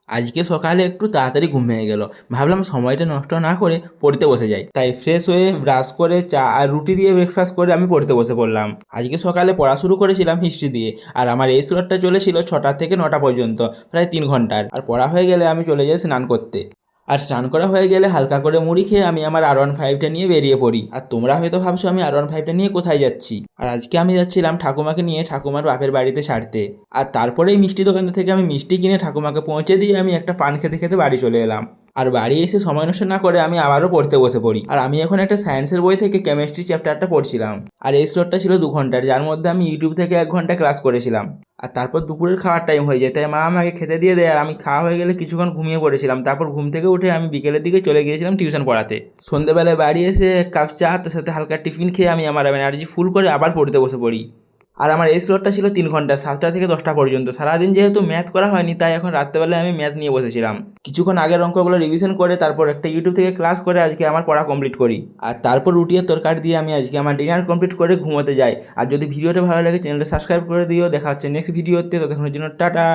আজকে সকালে একটু তাড়াতাড়ি ঘুম ভেঙে গেল। ভাবলাম সময়টা নষ্ট না করে পড়তে বসে যাই। তাই ফ্রেশ হয়ে ব্রাশ করে চা আর রুটি দিয়ে ব্রেকফাস্ট করে আমি পড়তে বসে পড়লাম। আজকে সকালে পড়া শুরু করেছিলাম হিস্ট্রি দিয়ে, আর আমার এই স্লটটা চলেছিল 6টা থেকে 9টা পর্যন্ত, প্রায় 3 ঘন্টার। আর পড়া হয়ে গেলে আমি চলে যাই স্নান করতে। আর স্নান করা হয়ে গেলে হালকা করে মুড়ি খেয়ে আমি আমার R15টা নিয়ে বেরিয়ে পড়ি। আর তোমরা হয়তো ভাবছো আমি R15টা নিয়ে কোথায় যাচ্ছি। আর আজকে আমি যাচ্ছিলাম ঠাকুমাকে নিয়ে ঠাকুমার বাপের বাড়িতে ছাড়তে। আর তারপরে এই মিষ্টি দোকান থেকে আমি মিষ্টি কিনে ঠাকুমাকে পৌঁছে দিয়ে আমি একটা পান খেতে খেতে বাড়ি চলে এলাম। আর বাড়ি এসে সময় নষ্ট না করে আমি আবারও পড়তে বসে পড়ি। আর আমি এখন একটা সায়েন্সের বই থেকে কেমিস্ট্রি চ্যাপ্টারটা পড়ছিলাম। আর এই স্লটটা ছিল 2 ঘন্টার, যার মধ্যে আমি ইউটিউব থেকে 1 ঘন্টা ক্লাস করেছিলাম। আর তারপর দুপুরের খাওয়ার টাইম হয়ে যায়, তাই মা আমাকে খেতে দিয়ে দেয়। আর আমি খাওয়া হয়ে গেলে কিছুক্ষণ ঘুমিয়ে পড়েছিলাম। তারপর ঘুম থেকে উঠে আমি বিকেলের দিকে চলে গিয়েছিলাম টিউশন পড়াতে। সন্ধ্যেবেলায় বাড়ি এসে 1 কাপ চা, তার সাথে হালকা টিফিন খেয়ে আমি আমার এনার্জি ফুল করে আবার পড়তে বসে পড়ি। আর আমার এই স্লটটা ছিল 3 ঘন্টা, 7টা থেকে 10টা পর্যন্ত। সারাদিন যেহেতু ম্যাথ করা হয়নি, তাই এখন রাত্রেবেলায় আমি ম্যাথ নিয়ে বসেছিলাম। কিছুক্ষণ আগের অঙ্কগুলো রিভিশন করে তারপর একটা ইউটিউব থেকে ক্লাস করে আজকে আমার পড়া কমপ্লিট করি। আর তারপর রুটি আর তরকারি দিয়ে আমি আজকে আমার ডিনার কমপ্লিট করে ঘুমোতে যাই। আর যদি ভিডিওটা ভালো লাগে চ্যানেলটা সাবস্ক্রাইব করে দিও। দেখা হচ্ছে নেক্সট ভিডিওতে, ততক্ষণের জন্য টাটা।